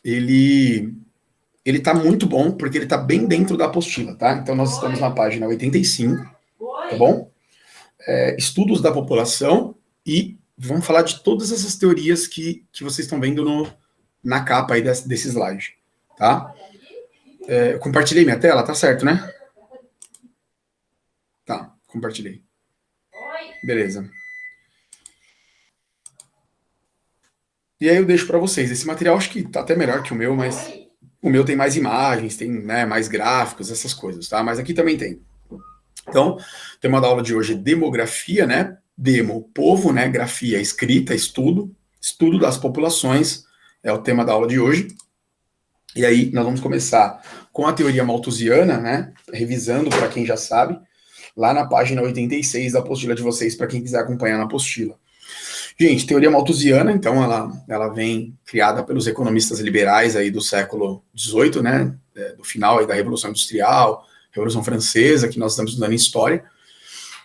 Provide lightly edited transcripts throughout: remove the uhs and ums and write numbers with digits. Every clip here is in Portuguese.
ele ele tá muito bom, porque ele tá bem dentro da apostila, tá? Então nós estamos na página 85, tá bom? Estudos da população, e vamos falar de todas essas teorias que vocês estão vendo na capa aí desse slide, tá? Eu compartilhei minha tela, tá certo, né? Tá, compartilhei. Beleza. E aí eu deixo para vocês. Esse material acho que tá até melhor que o meu, mas o meu tem mais imagens, tem, né, mais gráficos, essas coisas, tá? Mas aqui também tem. Então, o tema da aula de hoje é demografia, né? Demo, povo, né? Grafia, escrita, estudo. Estudo das populações é o tema da aula de hoje. E aí nós vamos começar com a teoria malthusiana, né? Revisando para quem já sabe, lá na página 86 da apostila de vocês, para quem quiser acompanhar na apostila. Gente, teoria malthusiana, então, ela vem criada pelos economistas liberais aí do século XVIII, né? Do final aí da Revolução Industrial, Revolução Francesa, que nós estamos estudando em história.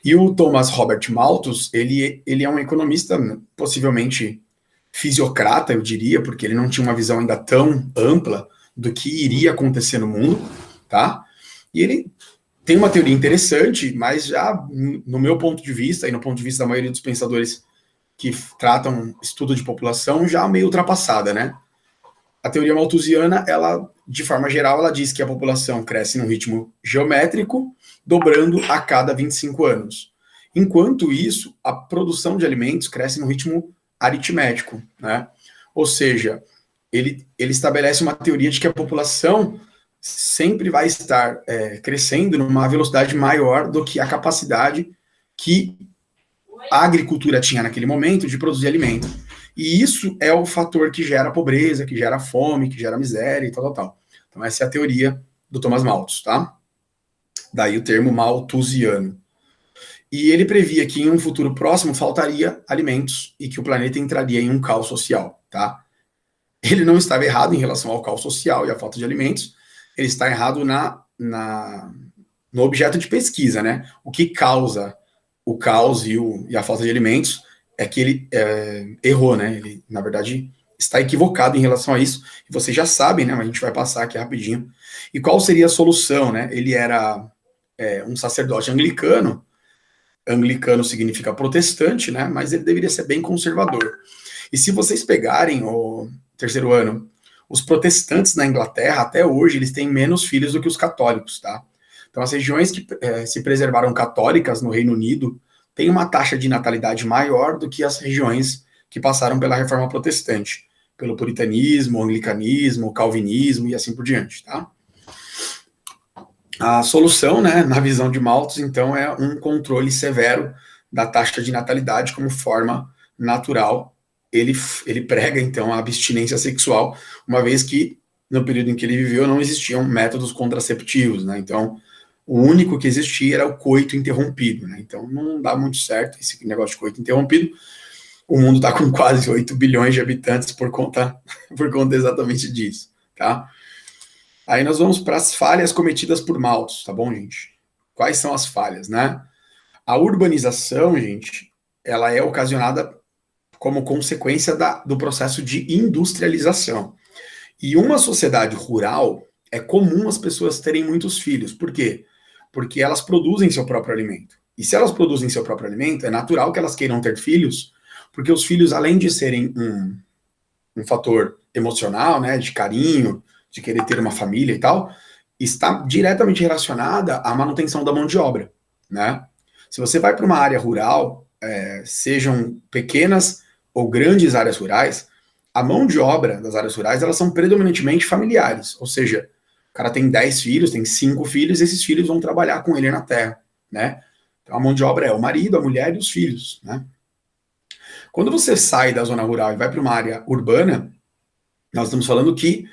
E o Thomas Robert Malthus, ele é um economista possivelmente fisiocrata, eu diria, porque ele não tinha uma visão ainda tão ampla do que iria acontecer no mundo, tá? E ele tem uma teoria interessante, mas já no meu ponto de vista, e no ponto de vista da maioria dos pensadores que tratam estudo de população, já meio ultrapassada, né? A teoria malthusiana, ela, de forma geral, ela diz que a população cresce num ritmo geométrico, dobrando a cada 25 anos. Enquanto isso, a produção de alimentos cresce num ritmo aritmético, né? Ou seja, ele estabelece uma teoria de que a população sempre vai estar crescendo numa velocidade maior do que a capacidade que a agricultura tinha naquele momento de produzir alimento. E isso é o fator que gera pobreza, que gera fome, que gera miséria e tal. Então essa é a teoria do Thomas Malthus, tá? Daí o termo malthusiano. E ele previa que em um futuro próximo faltaria alimentos e que o planeta entraria em um caos social, tá? Ele não estava errado em relação ao caos social e à falta de alimentos, ele está errado no objeto de pesquisa, né? O que causa o caos e a falta de alimentos é que ele errou, né? Ele, na verdade, está equivocado em relação a isso. E vocês já sabem, né? Mas a gente vai passar aqui rapidinho. E qual seria a solução, né? Ele era um sacerdote anglicano. Anglicano significa protestante, né? Mas ele deveria ser bem conservador. E se vocês pegarem o terceiro ano, os protestantes na Inglaterra, até hoje, eles têm menos filhos do que os católicos, tá? Então, as regiões que se preservaram católicas no Reino Unido têm uma taxa de natalidade maior do que as regiões que passaram pela reforma protestante, pelo puritanismo, anglicanismo, calvinismo e assim por diante, tá? A solução, né, na visão de Malthus, então, é um controle severo da taxa de natalidade como forma natural. Ele prega, então, a abstinência sexual, uma vez que, no período em que ele viveu, não existiam métodos contraceptivos, né? Então, o único que existia era o coito interrompido, né? Então, não dá muito certo esse negócio de coito interrompido. O mundo está com quase 8 bilhões de habitantes por conta exatamente disso, tá? Aí nós vamos para as falhas cometidas por Malthus, tá bom, gente? Quais são as falhas, né? A urbanização, gente, ela é ocasionada como consequência do processo de industrialização. E uma sociedade rural, é comum as pessoas terem muitos filhos. Por quê? Porque elas produzem seu próprio alimento. E se elas produzem seu próprio alimento, é natural que elas queiram ter filhos, porque os filhos, além de serem um fator emocional, né, de carinho, de querer ter uma família e tal, está diretamente relacionada à manutenção da mão de obra, né? Se você vai para uma área rural, sejam pequenas ou grandes áreas rurais, a mão de obra das áreas rurais, elas são predominantemente familiares, ou seja, o cara tem 10 filhos, tem 5 filhos, e esses filhos vão trabalhar com ele na terra, né? Então a mão de obra é o marido, a mulher e os filhos, né? Quando você sai da zona rural e vai para uma área urbana, nós estamos falando que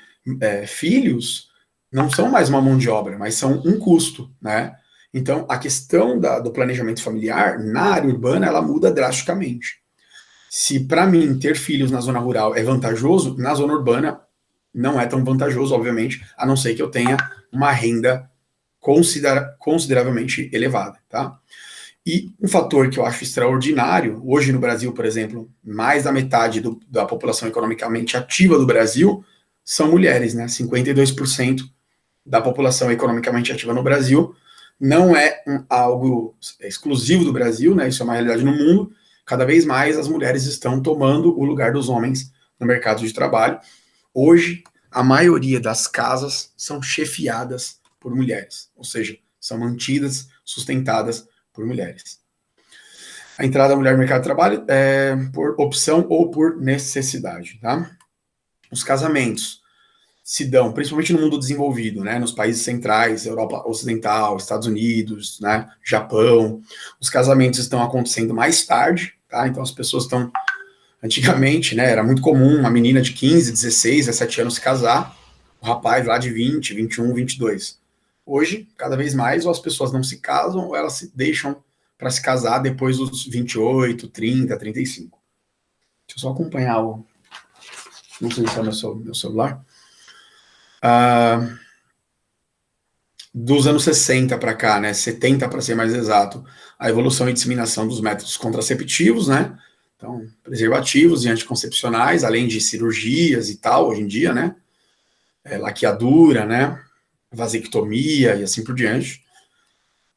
filhos não são mais uma mão de obra, mas são um custo, né? Então, a questão do planejamento familiar na área urbana, ela muda drasticamente. Se para mim ter filhos na zona rural é vantajoso, na zona urbana não é tão vantajoso, obviamente, a não ser que eu tenha uma renda consideravelmente elevada, tá? E um fator que eu acho extraordinário, hoje no Brasil, por exemplo, mais da metade da população economicamente ativa do Brasil são mulheres, né? 52% da população economicamente ativa no Brasil. Não é algo exclusivo do Brasil, né? Isso é uma realidade no mundo. Cada vez mais as mulheres estão tomando o lugar dos homens no mercado de trabalho. Hoje, a maioria das casas são chefiadas por mulheres, ou seja, são mantidas, sustentadas por mulheres. A entrada da mulher no mercado de trabalho é por opção ou por necessidade, tá? Os casamentos se dão, principalmente no mundo desenvolvido, né, nos países centrais, Europa Ocidental, Estados Unidos, né, Japão. Os casamentos estão acontecendo mais tarde, tá? Então as pessoas estão, antigamente, né, era muito comum uma menina de 15, 16, 17 anos se casar, o rapaz lá de 20, 21, 22. Hoje, cada vez mais, ou as pessoas não se casam, ou elas se deixam para se casar depois dos 28, 30, 35. Deixa eu só acompanhar o... Não sei se é meu celular. Dos anos 60 para cá, né, 70 para ser mais exato, a evolução e disseminação dos métodos contraceptivos, né, então, preservativos e anticoncepcionais, além de cirurgias e tal, hoje em dia, né, laqueadura, né, vasectomia e assim por diante,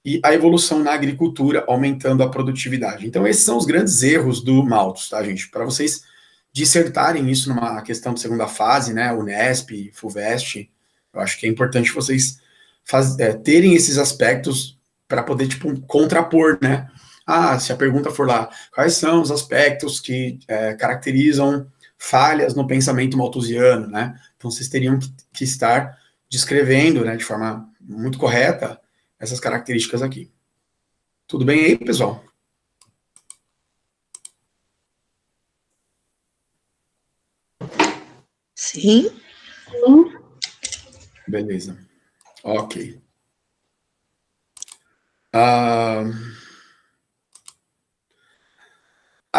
e a evolução na agricultura, aumentando a produtividade. Então, esses são os grandes erros do Malthus, tá, gente? Para vocês dissertarem isso numa questão de segunda fase, né, Unesp, FUVEST, eu acho que é importante vocês terem esses aspectos para poder, tipo, contrapor, né? Ah, se a pergunta for lá, quais são os aspectos que caracterizam falhas no pensamento malthusiano, né? Então, vocês teriam que estar descrevendo, né, de forma muito correta, essas características aqui. Tudo bem aí, pessoal? Sim. Beleza. Ok. A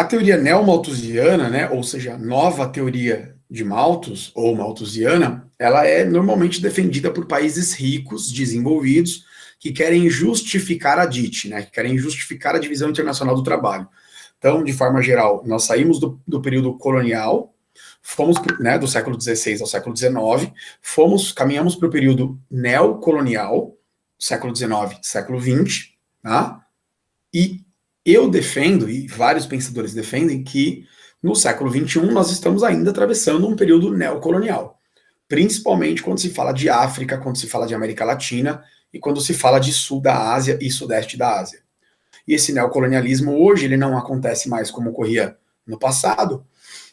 teoria neomalthusiana, né, ou seja, a nova teoria de Malthus, ou malthusiana, ela é normalmente defendida por países ricos, desenvolvidos, que querem justificar a DIT, né, que querem justificar a divisão internacional do trabalho. Então, de forma geral, nós saímos do período colonial, fomos, né, do século XVI ao século XIX, caminhamos para o período neocolonial, século XIX, século XX, tá? E eu defendo, e vários pensadores defendem, que no século XXI nós estamos ainda atravessando um período neocolonial, principalmente quando se fala de África, quando se fala de América Latina e quando se fala de sul da Ásia e sudeste da Ásia. E esse neocolonialismo hoje ele não acontece mais como ocorria no passado,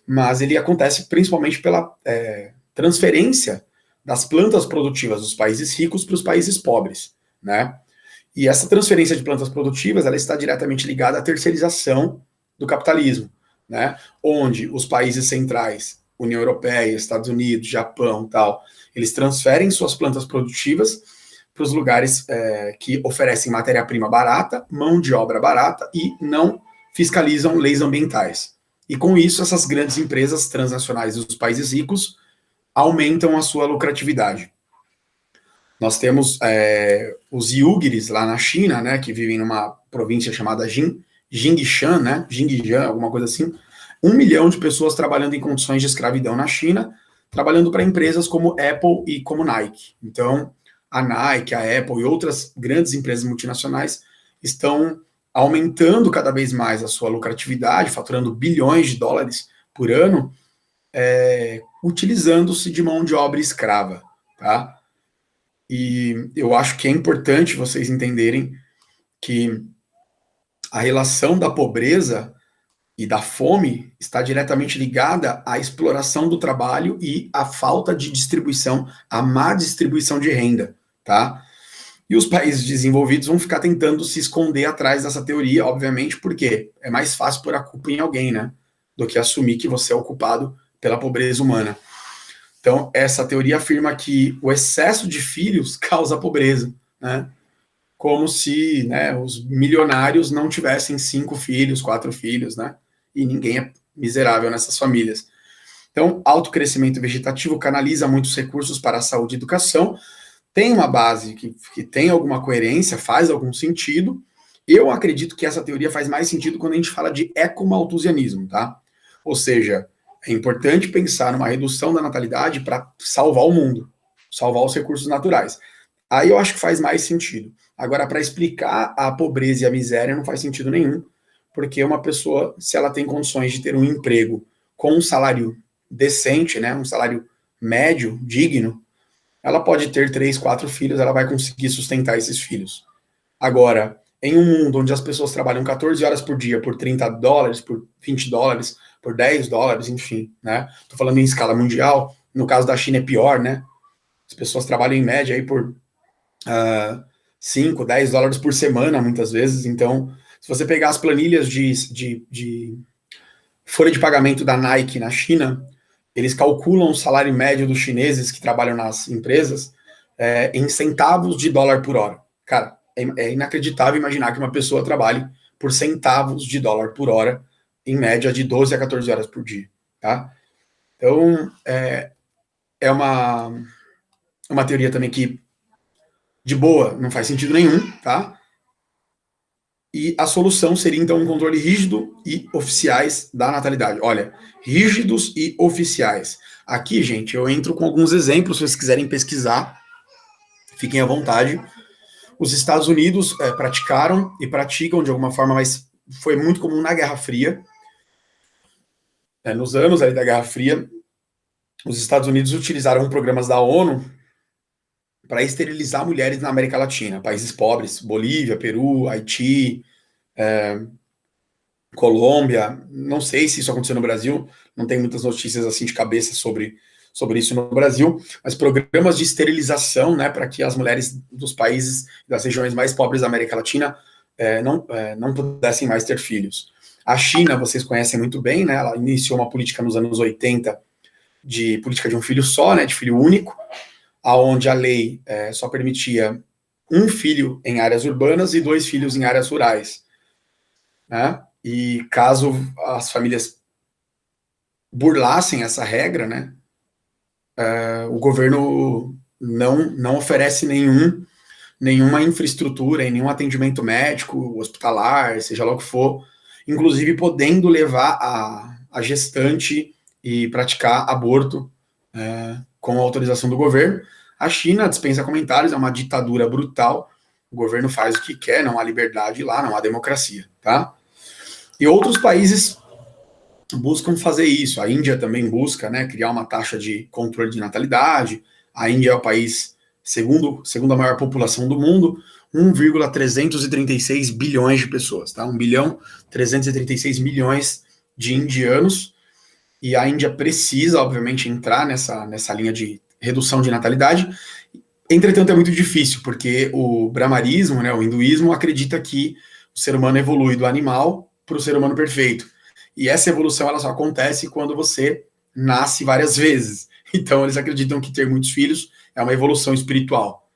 mas ele acontece principalmente pela transferência das plantas produtivas dos países ricos para os países pobres, né? E essa transferência de plantas produtivas, ela está diretamente ligada à terceirização do capitalismo, né? Onde os países centrais, União Europeia, Estados Unidos, Japão, tal, eles transferem suas plantas produtivas para os lugares que oferecem matéria-prima barata, mão de obra barata e não fiscalizam leis ambientais. E com isso, essas grandes empresas transnacionais dos países ricos aumentam a sua lucratividade. Nós temos os iuguires lá na China, né, que vivem numa província chamada Jingishan, né, Jingishan, alguma coisa assim. 1 milhão de pessoas trabalhando em condições de escravidão na China, trabalhando para empresas como Apple e como Nike. Então, a Nike, a Apple e outras grandes empresas multinacionais estão aumentando cada vez mais a sua lucratividade, faturando bilhões de dólares por ano, utilizando-se de mão de obra escrava, tá? E eu acho que é importante vocês entenderem que a relação da pobreza e da fome está diretamente ligada à exploração do trabalho e à falta de distribuição, à má distribuição de renda, tá? E os países desenvolvidos vão ficar tentando se esconder atrás dessa teoria, obviamente, porque é mais fácil pôr a culpa em alguém, né? Do que assumir que você é o culpado pela pobreza humana. Então, essa teoria afirma que o excesso de filhos causa pobreza, né? Como se, né, os milionários não tivessem 5 filhos, 4 filhos, né? E ninguém é miserável nessas famílias. Então, alto crescimento vegetativo canaliza muitos recursos para a saúde e educação, tem uma base que tem alguma coerência, faz algum sentido. Eu acredito que essa teoria faz mais sentido quando a gente fala de ecomalthusianismo, tá? Ou seja, É importante pensar numa redução da natalidade para salvar o mundo, salvar os recursos naturais. Aí eu acho que faz mais sentido. Agora, para explicar a pobreza e a miséria, não faz sentido nenhum, porque uma pessoa, se ela tem condições de ter um emprego com um salário decente, né, um salário médio, digno, ela pode ter 3, 4 filhos, ela vai conseguir sustentar esses filhos. Agora, em um mundo onde as pessoas trabalham 14 horas por dia por $30, por $20, por $10, enfim, né? Tô falando em escala mundial, no caso da China é pior, né? As pessoas trabalham em média aí por 5, $10 por semana, muitas vezes. Então, se você pegar as planilhas de folha de pagamento da Nike na China, eles calculam o salário médio dos chineses que trabalham nas empresas em centavos de dólar por hora. Cara, é inacreditável imaginar que uma pessoa trabalhe por centavos de dólar por hora, em média de 12 a 14 horas por dia, tá? Então, é uma teoria também que, de boa, não faz sentido nenhum, tá? E a solução seria, então, um controle rígido e oficiais da natalidade. Olha, rígidos e oficiais. Aqui, gente, eu entro com alguns exemplos, se vocês quiserem pesquisar, fiquem à vontade. Os Estados Unidos praticaram e praticam de alguma forma, mas foi muito comum na Guerra Fria. Nos anos ali da Guerra Fria, os Estados Unidos utilizaram programas da ONU para esterilizar mulheres na América Latina, países pobres, Bolívia, Peru, Haiti, Colômbia. Não sei se isso aconteceu no Brasil, não tem muitas notícias assim de cabeça sobre isso no Brasil, mas programas de esterilização, né, para que as mulheres dos países, das regiões mais pobres da América Latina não pudessem mais ter filhos. A China, vocês conhecem muito bem, né, ela iniciou uma política nos anos 80 de política de um filho só, né, de filho único, aonde a lei só permitia um filho em áreas urbanas e 2 filhos em áreas rurais, né? E caso as famílias burlassem essa regra, né, o governo não oferece nenhuma infraestrutura, nenhum atendimento médico, hospitalar, seja lá o que for, inclusive podendo levar a gestante e praticar aborto com a autorização do governo. A China dispensa comentários, é uma ditadura brutal, o governo faz o que quer, não há liberdade lá, não há democracia, tá? E outros países buscam fazer isso, a Índia também busca, né, criar uma taxa de controle de natalidade, a Índia é o país segundo a maior população do mundo, 1,336 bilhões de pessoas, tá? 1,336 bilhões de indianos, e a Índia precisa, obviamente, entrar nessa linha de redução de natalidade. Entretanto, é muito difícil, porque o brahmanismo, né, o hinduísmo, acredita que o ser humano evolui do animal para o ser humano perfeito. E essa evolução ela só acontece quando você nasce várias vezes. Então, eles acreditam que ter muitos filhos é uma evolução espiritual.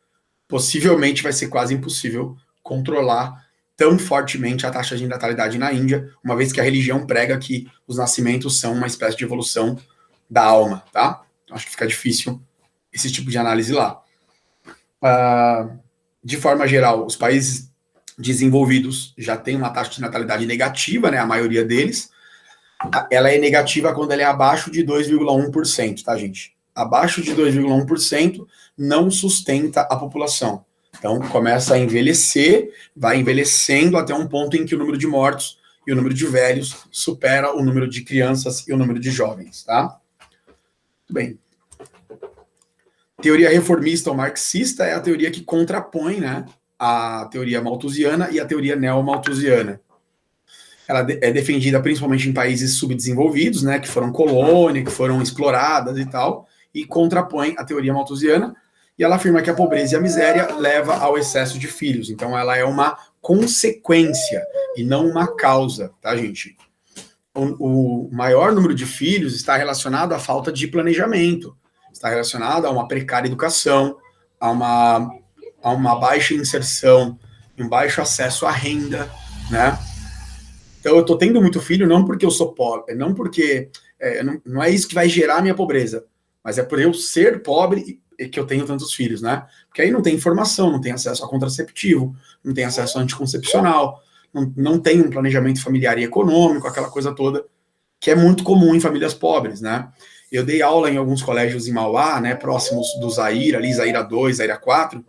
Possivelmente vai ser quase impossível controlar tão fortemente a taxa de natalidade na Índia, uma vez que a religião prega que os nascimentos são uma espécie de evolução da alma, tá? Acho que fica difícil esse tipo de análise lá. De forma geral, os países desenvolvidos já têm uma taxa de natalidade negativa, né? A maioria deles. Ela é negativa quando ela é abaixo de 2,1%, tá, gente? Abaixo de 2,1% não sustenta a população. Então, começa a envelhecer, vai envelhecendo até um ponto em que o número de mortos e o número de velhos supera o número de crianças e o número de jovens, tá? Muito bem. Teoria reformista ou marxista é a teoria que contrapõe, né, a teoria malthusiana e a teoria neo-malthusiana. Ela é defendida principalmente em países subdesenvolvidos, né, que foram colônia, que foram exploradas e tal, e contrapõe a teoria malthusiana, e ela afirma que a pobreza e a miséria leva ao excesso de filhos. Então, ela é uma consequência e não uma causa, tá, gente? O maior número de filhos está relacionado à falta de planejamento, está relacionado a uma precária educação, a uma baixa inserção, um baixo acesso à renda, né? Então, eu estou tendo muito filho não porque eu sou pobre, não porque não é isso que vai gerar a minha pobreza, mas é por eu ser pobre e que eu tenho tantos filhos, né? Porque aí não tem informação, não tem acesso a contraceptivo, não tem acesso a anticoncepcional, não tem um planejamento familiar e econômico, aquela coisa toda que é muito comum em famílias pobres, né? Eu dei aula em alguns colégios em Mauá, né, próximos do Zaira, ali, Zaira 2, Zaira 4,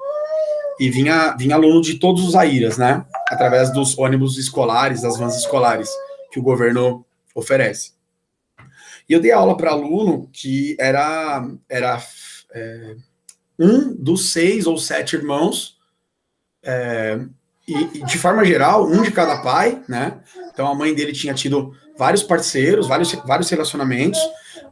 e vinha aluno de todos os Zairas, né, através dos ônibus escolares, das vans escolares, que o governo oferece. E eu dei aula para aluno que era um dos 6 ou 7 irmãos, e de forma geral, um de cada pai, né? Então a mãe dele tinha tido vários parceiros, vários relacionamentos.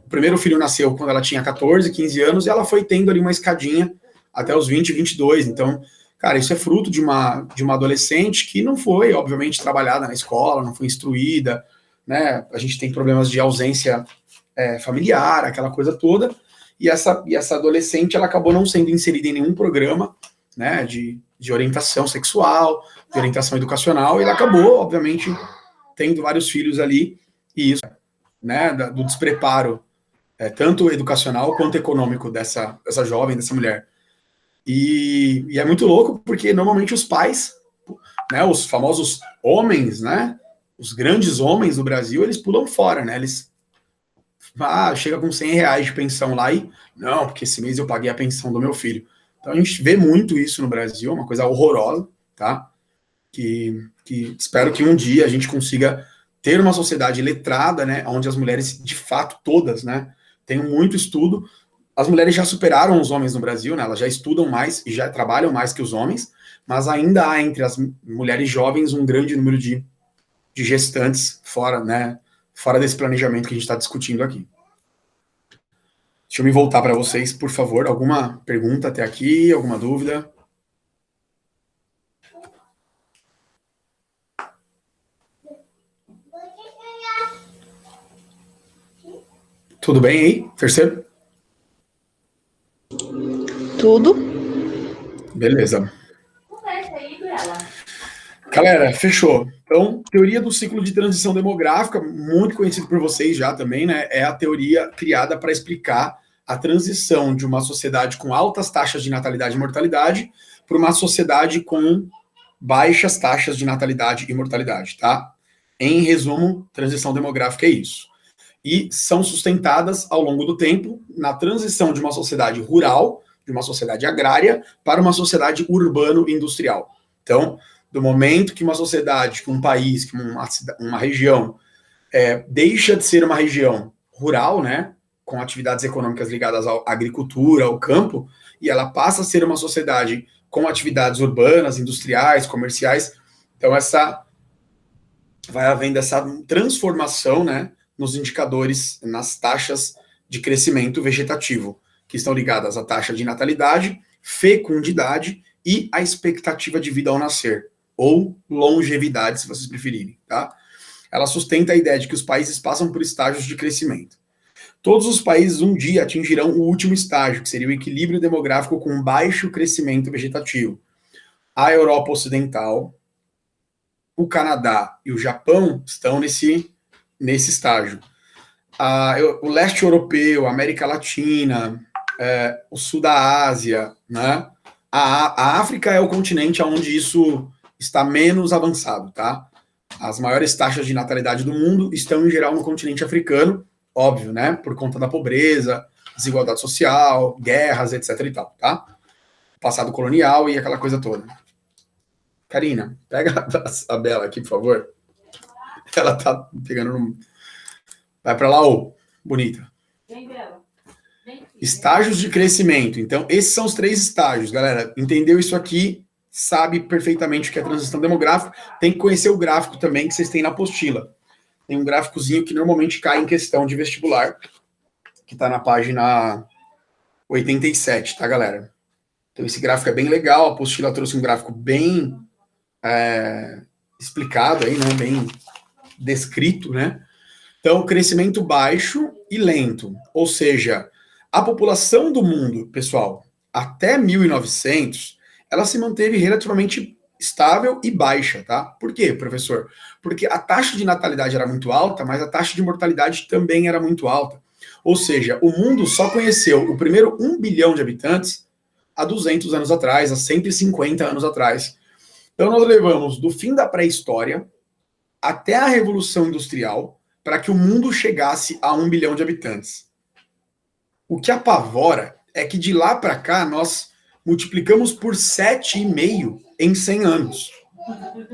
O primeiro filho nasceu quando ela tinha 14, 15 anos, e ela foi tendo ali uma escadinha até os 20, 22. Então, cara, isso é fruto de uma adolescente que não foi, obviamente, trabalhada na escola, não foi instruída, né? A gente tem problemas de ausência familiar, aquela coisa toda. E essa adolescente, ela acabou não sendo inserida em nenhum programa, né, de orientação sexual, de orientação educacional, e ela acabou, obviamente, tendo vários filhos ali, e isso, né, do despreparo, tanto educacional quanto econômico dessa jovem, dessa mulher. E é muito louco, porque normalmente os pais, né, os famosos homens, né, os grandes homens do Brasil, eles pulam fora, né, eles chega com 100 reais de pensão lá e, não, porque esse mês eu paguei a pensão do meu filho. Então a gente vê muito isso no Brasil, uma coisa horrorosa, tá? Que espero que um dia a gente consiga ter uma sociedade letrada, né, onde as mulheres, de fato, todas, né, tenham muito estudo. As mulheres já superaram os homens no Brasil, né, elas já estudam mais e já trabalham mais que os homens, mas ainda há entre as mulheres jovens um grande número de gestantes fora, né, fora desse planejamento que a gente está discutindo aqui. Deixa eu me voltar para vocês, por favor. Alguma pergunta até aqui? Alguma dúvida? Tudo bem aí? Terceiro? Tudo. Beleza. Galera, fechou. Então, teoria do ciclo de transição demográfica, muito conhecido por vocês já também, né? É a teoria criada para explicar a transição de uma sociedade com altas taxas de natalidade e mortalidade para uma sociedade com baixas taxas de natalidade e mortalidade, tá? Em resumo, transição demográfica é isso. E são sustentadas ao longo do tempo na transição de uma sociedade rural, de uma sociedade agrária, para uma sociedade urbano-industrial. Então, do momento que uma sociedade, que um país, que uma região deixa de ser uma região rural, né, com atividades econômicas ligadas à agricultura, ao campo, e ela passa a ser uma sociedade com atividades urbanas, industriais, comerciais. Então, vai havendo essa transformação, né, nos indicadores, nas taxas de crescimento vegetativo, que estão ligadas à taxa de natalidade, fecundidade e à expectativa de vida ao nascer, ou longevidade, se vocês preferirem, tá? Ela sustenta a ideia de que os países passam por estágios de crescimento. Todos os países um dia atingirão o último estágio, que seria o equilíbrio demográfico com baixo crescimento vegetativo. A Europa Ocidental, o Canadá e o Japão estão nesse estágio. O leste europeu, a América Latina, o sul da Ásia, né? A África é o continente onde isso está menos avançado, tá? As maiores taxas de natalidade do mundo estão, em geral, no continente africano, óbvio, né? Por conta da pobreza, desigualdade social, guerras, etc e tal, tá? Passado colonial e aquela coisa toda. Karina, pega a Bela aqui, por favor. Ela tá pegando no... Vai para lá, ô, bonita. Vem, Bela. Estágios de crescimento. Então, esses são os 3 estágios, galera. Entendeu isso aqui? Sabe perfeitamente o que é transição demográfica. Tem que conhecer o gráfico também que vocês têm na apostila. Tem um gráficozinho que normalmente cai em questão de vestibular, que está na página 87, tá, galera? Então, esse gráfico é bem legal. A apostila trouxe um gráfico bem explicado aí, né? Bem descrito, né? Então, crescimento baixo e lento. Ou seja, a população do mundo, pessoal, até 1900, ela se manteve relativamente estável e baixa, tá? Por quê, professor? Porque a taxa de natalidade era muito alta, mas a taxa de mortalidade também era muito alta. Ou seja, o mundo só conheceu o primeiro 1 bilhão de habitantes há 200 anos atrás, há 150 anos atrás. Então, nós levamos do fim da pré-história até a Revolução Industrial para que o mundo chegasse a 1 bilhão de habitantes. O que apavora é que de lá para cá nós multiplicamos por 7,5 em 100 anos.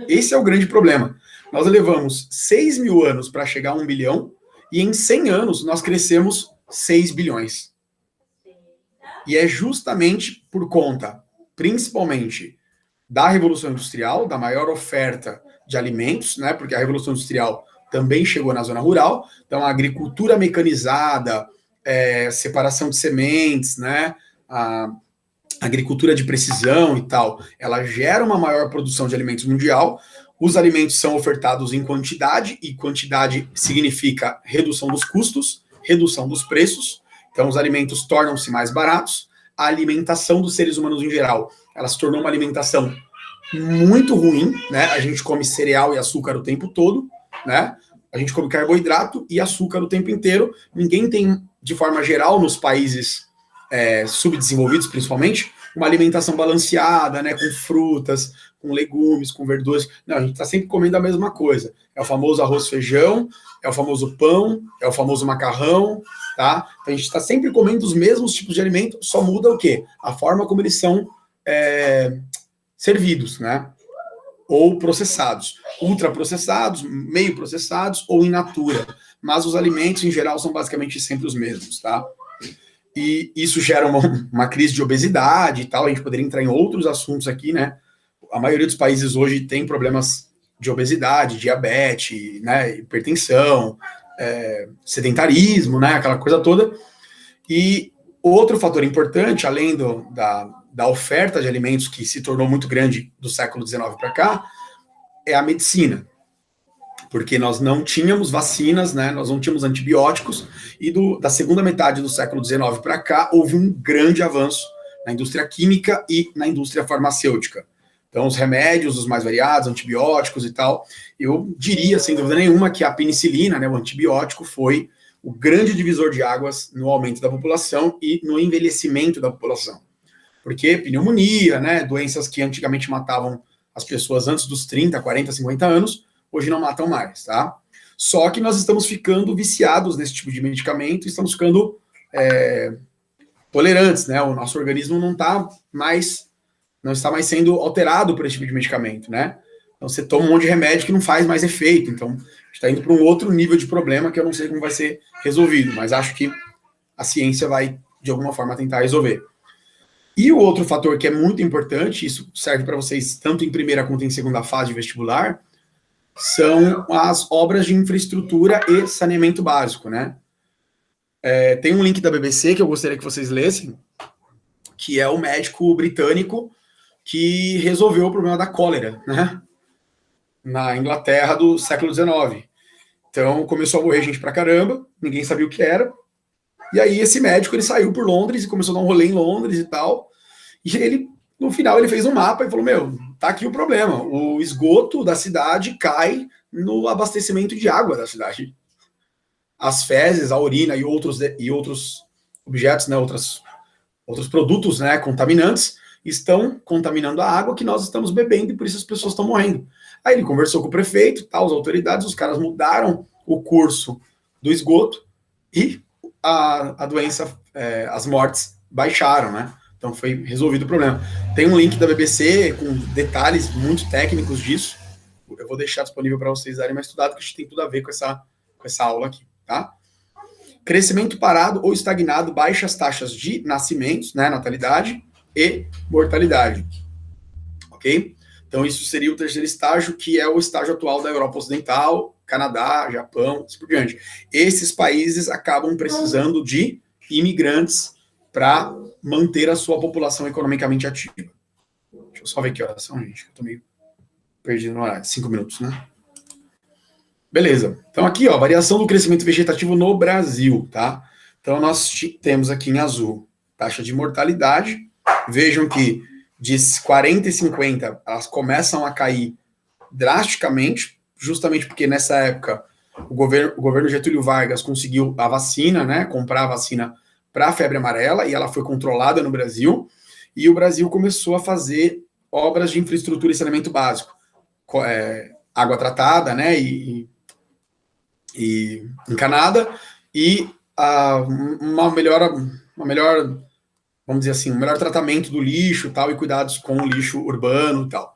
Esse é o grande problema. Nós levamos 6 mil anos para chegar a 1 bilhão e em 100 anos nós crescemos 6 bilhões. E é justamente por conta, principalmente, da Revolução Industrial, da maior oferta de alimentos, né? Porque a Revolução Industrial também chegou na zona rural, então a agricultura mecanizada, separação de sementes, né? A agricultura de precisão e tal, ela gera uma maior produção de alimentos mundial. Os alimentos são ofertados em quantidade, e quantidade significa redução dos custos, redução dos preços. Então, os alimentos tornam-se mais baratos. A alimentação dos seres humanos em geral, ela se tornou uma alimentação muito ruim, né? A gente come cereal e açúcar o tempo todo, né? A gente come carboidrato e açúcar o tempo inteiro. Ninguém tem, de forma geral, nos países subdesenvolvidos, principalmente, uma alimentação balanceada, né? Com frutas, com legumes, com verduras. Não, a gente está sempre comendo a mesma coisa. É o famoso arroz, feijão, é o famoso pão, é o famoso macarrão, tá? Então a gente está sempre comendo os mesmos tipos de alimento, só muda o quê? A forma como eles são servidos, né? Ou processados. Ultraprocessados, meio processados ou in natura. Mas os alimentos, em geral, são basicamente sempre os mesmos, tá? E isso gera uma crise de obesidade e tal. A gente poderia entrar em outros assuntos aqui, né? A maioria dos países hoje tem problemas de obesidade, diabetes, né? Hipertensão, sedentarismo, né? Aquela coisa toda. E outro fator importante, além da oferta de alimentos que se tornou muito grande do século XIX para cá, é a medicina. Porque nós não tínhamos vacinas, né? Nós não tínhamos antibióticos, e da segunda metade do século XIX para cá houve um grande avanço na indústria química e na indústria farmacêutica. Então, os remédios, os mais variados, antibióticos e tal, eu diria, sem dúvida nenhuma, que a penicilina, né, o antibiótico, foi o grande divisor de águas no aumento da população e no envelhecimento da população. Porque pneumonia, né, doenças que antigamente matavam as pessoas antes dos 30, 40, 50 anos, hoje não matam mais, tá? Só que nós estamos ficando viciados nesse tipo de medicamento, estamos ficando tolerantes, né? O nosso organismo não está mais sendo alterado por esse tipo de medicamento, né? Então você toma um monte de remédio que não faz mais efeito, então a gente está indo para um outro nível de problema que eu não sei como vai ser resolvido, mas acho que a ciência vai, de alguma forma, tentar resolver. E o outro fator que é muito importante, isso serve para vocês tanto em primeira quanto em segunda fase de vestibular, são as obras de infraestrutura e saneamento básico, né? Tem um link da BBC que eu gostaria que vocês lessem, que é o médico britânico que resolveu o problema da cólera, né? Na Inglaterra do século XIX. Então, começou a morrer gente pra caramba, ninguém sabia o que era, e aí esse médico, ele saiu por Londres e começou a dar um rolê em Londres e tal, e ele, no final, ele fez um mapa e falou, tá aqui o problema, o esgoto da cidade cai no abastecimento de água da cidade. As fezes, a urina e outros objetos, né, outros produtos, né, contaminantes, estão contaminando a água que nós estamos bebendo e por isso as pessoas estão morrendo. Aí ele conversou com o prefeito, as autoridades, os caras mudaram o curso do esgoto e a doença, as mortes baixaram, né? Então foi resolvido o problema. Tem um link da BBC com detalhes muito técnicos disso. Eu vou deixar disponível para vocês darem mais estudado, que a gente tem tudo a ver com essa aula aqui, tá? Crescimento parado ou estagnado, baixas taxas de nascimentos, né, natalidade e mortalidade, ok? Então isso seria o terceiro estágio, que é o estágio atual da Europa Ocidental, Canadá, Japão, assim por diante. Esses países acabam precisando de imigrantes para manter a sua população economicamente ativa. Deixa eu só ver que horas são, gente, eu tô meio perdido no horário, 5 minutos, né? Beleza. Então aqui, ó, variação do crescimento vegetativo no Brasil, tá? Então nós temos aqui em azul taxa de mortalidade. Vejam que de 40 e 50 elas começam a cair drasticamente, justamente porque nessa época o governo Getúlio Vargas conseguiu a vacina, né? Comprar a vacina para a febre amarela e ela foi controlada no Brasil. E o Brasil começou a fazer obras de infraestrutura e saneamento básico, água tratada, né? E e encanada, e uma melhor, vamos dizer assim, um melhor tratamento do lixo tal, e cuidados com o lixo urbano e tal.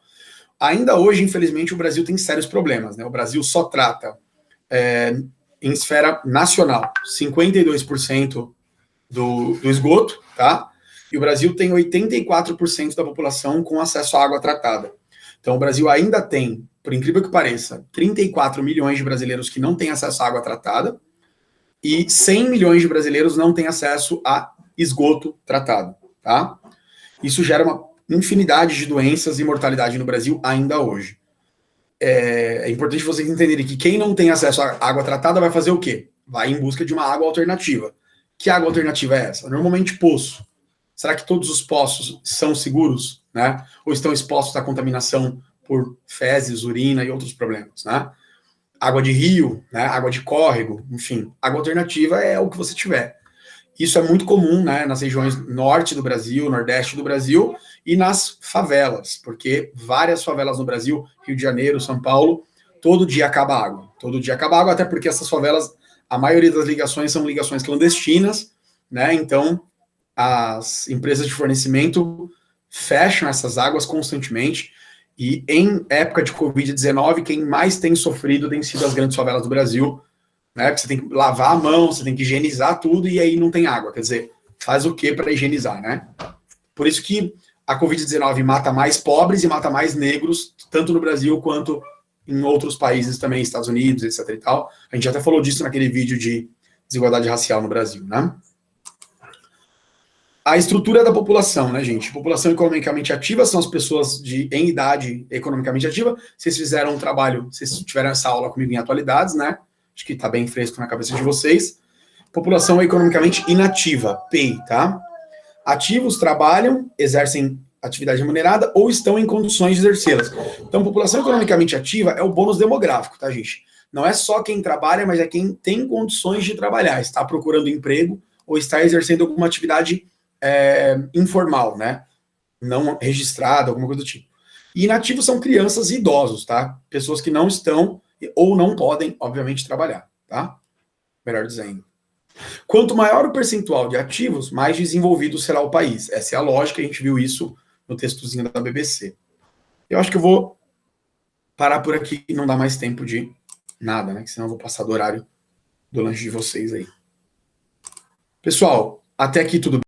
Ainda hoje, infelizmente, o Brasil tem sérios problemas, né? O Brasil só trata em esfera nacional 52% do esgoto, tá? E o Brasil tem 84% da população com acesso à água tratada. Então, o Brasil ainda tem, por incrível que pareça, 34 milhões de brasileiros que não têm acesso à água tratada e 100 milhões de brasileiros não têm acesso a esgoto tratado, tá? Isso gera uma infinidade de doenças e mortalidade no Brasil ainda hoje. É importante vocês entenderem que quem não tem acesso à água tratada vai fazer o quê? Vai em busca de uma água alternativa. Que água alternativa é essa? Normalmente poço. Será que todos os poços são seguros, né? Ou estão expostos à contaminação por fezes, urina e outros problemas, né? Água de rio, né? Água de córrego, enfim. Água alternativa é o que você tiver. Isso é muito comum, né, nas regiões norte do Brasil, nordeste do Brasil e nas favelas, porque várias favelas no Brasil, Rio de Janeiro, São Paulo, todo dia acaba água. Todo dia acaba água, até porque essas favelas, a maioria das ligações são ligações clandestinas, né? Então, as empresas de fornecimento fecham essas águas constantemente. E em época de Covid-19, quem mais tem sofrido tem sido as grandes favelas do Brasil, né? Porque você tem que lavar a mão, você tem que higienizar tudo e aí não tem água. Quer dizer, faz o que para higienizar, né? Por isso que a Covid-19 mata mais pobres e mata mais negros, tanto no Brasil quanto em outros países também, Estados Unidos, etc e tal. A gente até falou disso naquele vídeo de desigualdade racial no Brasil, né? A estrutura da população, né, gente? População economicamente ativa são as pessoas em idade economicamente ativa. Vocês fizeram um trabalho, vocês tiveram essa aula comigo em atualidades, né? Acho que está bem fresco na cabeça de vocês. População economicamente inativa, PEI, tá? Ativos trabalham, exercem atividade remunerada ou estão em condições de exercê-las. Então, população economicamente ativa é o bônus demográfico, tá, gente? Não é só quem trabalha, mas é quem tem condições de trabalhar, está procurando emprego ou está exercendo alguma atividade informal, né? Não registrada, alguma coisa do tipo. E inativos são crianças e idosos, tá? Pessoas que não estão ou não podem, obviamente, trabalhar, tá? Melhor dizendo. Quanto maior o percentual de ativos, mais desenvolvido será o país. Essa é a lógica, a gente viu isso no textozinho da BBC. Eu acho que eu vou parar por aqui e não dar mais tempo de nada, né? Senão eu vou passar do horário do lanche de vocês aí. Pessoal, até aqui tudo bem?